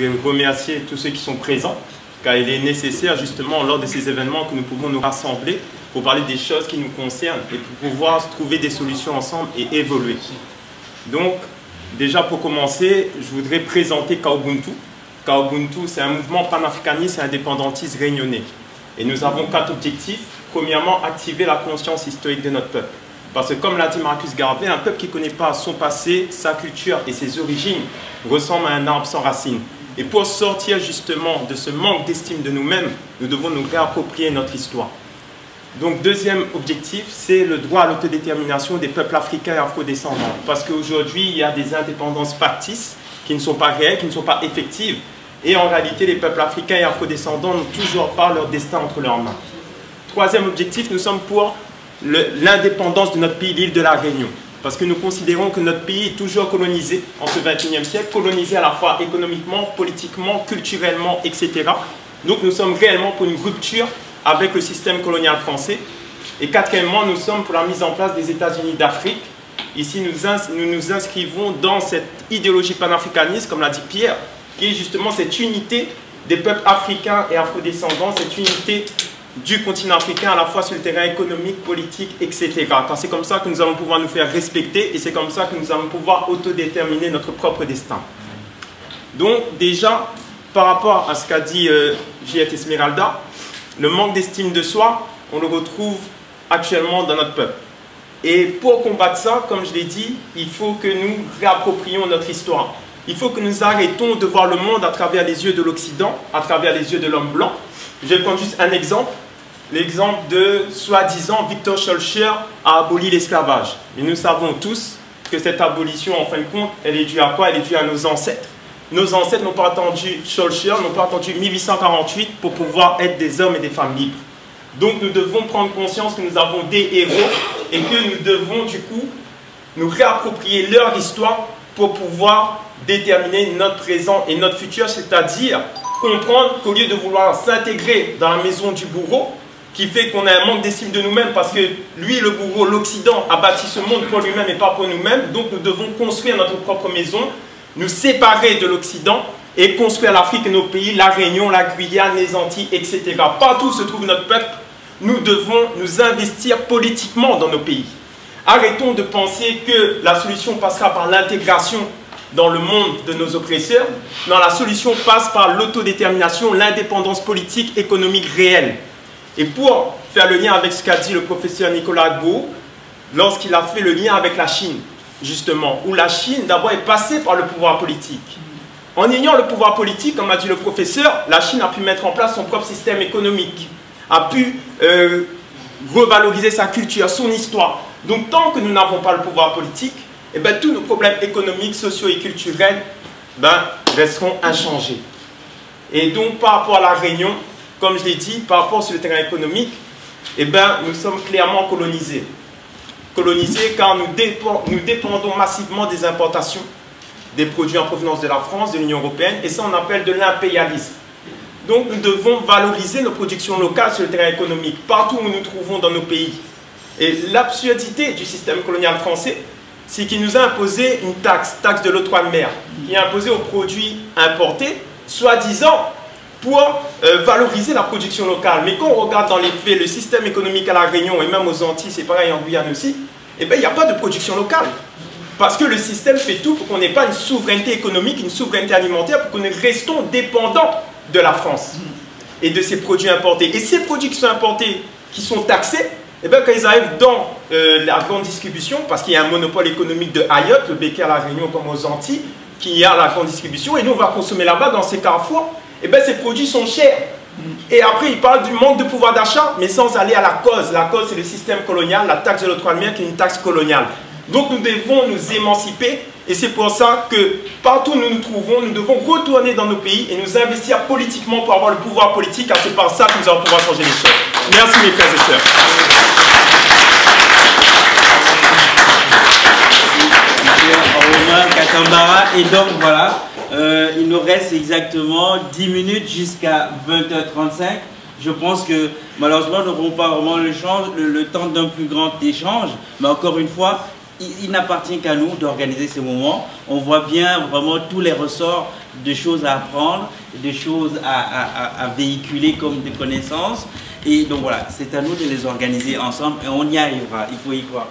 voudrais remercier tous ceux qui sont présents, car il est nécessaire justement lors de ces événements que nous pouvons nous rassembler pour parler des choses qui nous concernent et pour pouvoir trouver des solutions ensemble et évoluer. Donc, déjà pour commencer, je voudrais présenter Kaubuntu. Kaubuntu, c'est un mouvement panafricaniste et indépendantiste réunionnais. Et nous avons 4 objectifs. Premièrement, activer la conscience historique de notre peuple. Parce que comme l'a dit Marcus Garvey, un peuple qui ne connaît pas son passé, sa culture et ses origines ressemble à un arbre sans racines. Et pour sortir justement de ce manque d'estime de nous-mêmes, nous devons nous réapproprier notre histoire. Donc deuxième objectif, c'est le droit à l'autodétermination des peuples africains et afrodescendants. Parce qu'aujourd'hui, il y a des indépendances factices qui ne sont pas réelles, qui ne sont pas effectives. Et en réalité, les peuples africains et afrodescendants n'ont toujours pas leur destin entre leurs mains. Troisième objectif, nous sommes pour l'indépendance de notre pays, l'île de la Réunion. Parce que nous considérons que notre pays est toujours colonisé en ce XXIe siècle, colonisé à la fois économiquement, politiquement, culturellement, etc. Donc nous sommes réellement pour une rupture avec le système colonial français. Et quatrièmement, nous sommes pour la mise en place des États-Unis d'Afrique. Ici, nous nous inscrivons dans cette idéologie panafricaniste, comme l'a dit Pierre, qui est justement cette unité des peuples africains et afrodescendants, cette unité du continent africain à la fois sur le terrain économique, politique, etc. Car c'est comme ça que nous allons pouvoir nous faire respecter et c'est comme ça que nous allons pouvoir autodéterminer notre propre destin. Donc déjà, par rapport à ce qu'a dit Juliette Esmeralda, le manque d'estime de soi, on le retrouve actuellement dans notre peuple. Et pour combattre ça, comme je l'ai dit, il faut que nous réapproprions notre histoire. Il faut que nous arrêtons de voir le monde à travers les yeux de l'Occident, à travers les yeux de l'homme blanc. Je vais prendre juste un exemple. L'exemple de, soi-disant, Victor Schœlcher a aboli l'esclavage. Mais nous savons tous que cette abolition, en fin de compte, elle est due à quoi? Elle est due à nos ancêtres. Nos ancêtres n'ont pas attendu Schœlcher, n'ont pas attendu 1848 pour pouvoir être des hommes et des femmes libres. Donc nous devons prendre conscience que nous avons des héros et que nous devons du coup nous réapproprier leur histoire pour pouvoir déterminer notre présent et notre futur, c'est-à-dire comprendre qu'au lieu de vouloir s'intégrer dans la maison du bourreau, qui fait qu'on a un manque d'estime de nous-mêmes parce que lui, le bourreau, l'Occident, a bâti ce monde pour lui-même et pas pour nous-mêmes, donc nous devons construire notre propre maison, nous séparer de l'Occident et construire l'Afrique et nos pays, la Réunion, la Guyane, les Antilles, etc. Partout où se trouve notre peuple, nous devons nous investir politiquement dans nos pays. Arrêtons de penser que la solution passera par l'intégration dans le monde de nos oppresseurs. Non, la solution passe par l'autodétermination, l'indépendance politique, économique réelle. Et pour faire le lien avec ce qu'a dit le professeur Nicolas Agbo, lorsqu'il a fait le lien avec la Chine, justement, où la Chine d'abord est passée par le pouvoir politique. En ayant le pouvoir politique, comme a dit le professeur, la Chine a pu mettre en place son propre système économique, a pu revaloriser sa culture, son histoire. Donc tant que nous n'avons pas le pouvoir politique, eh bien, tous nos problèmes économiques, sociaux et culturels resteront inchangés. Et donc par rapport à la Réunion, comme je l'ai dit, par rapport sur le terrain économique, eh bien, nous sommes clairement colonisés. Colonisés car nous dépendons massivement des importations des produits en provenance de la France, de l'Union européenne, et ça on appelle de l'impérialisme. Donc nous devons valoriser nos productions locales sur le terrain économique, partout où nous nous trouvons dans nos pays. Et l'absurdité du système colonial français, c'est qu'il nous a imposé une taxe de l'octroi de mer, qui est imposée aux produits importés, soi-disant pour valoriser la production locale. Mais quand on regarde dans les faits le système économique à la Réunion et même aux Antilles, c'est pareil en Guyane aussi, eh bien il n'y a pas de production locale. Parce que le système fait tout pour qu'on n'ait pas une souveraineté économique, une souveraineté alimentaire, pour que nous restons dépendants de la France et de ces produits importés. Et ces produits qui sont importés, qui sont taxés, eh bien, quand ils arrivent dans la grande distribution, parce qu'il y a un monopole économique de Ayotte, le béquet à la Réunion comme aux Antilles, qui a la grande distribution, et nous on va consommer là-bas dans ces carrefours, eh bien ces produits sont chers. Et après ils parlent du manque de pouvoir d'achat, mais sans aller à la cause. La cause c'est le système colonial, la taxe de l'octroi de mer qui est une taxe coloniale. Donc nous devons nous émanciper, et c'est pour ça que partout où nous nous trouvons, nous devons retourner dans nos pays et nous investir politiquement pour avoir le pouvoir politique, car c'est par ça que nous allons pouvoir changer les choses. Merci mes frères et sœurs. Katambara. Et donc voilà, il nous reste exactement 10 minutes jusqu'à 20h35. Je pense que malheureusement nous n'aurons pas vraiment le temps d'un plus grand échange, mais encore une fois, il n'appartient qu'à nous d'organiser ces moments. On voit bien vraiment tous les ressorts de choses à apprendre, de choses à véhiculer comme des connaissances. Et donc voilà, c'est à nous de les organiser ensemble et on y arrivera, il faut y croire.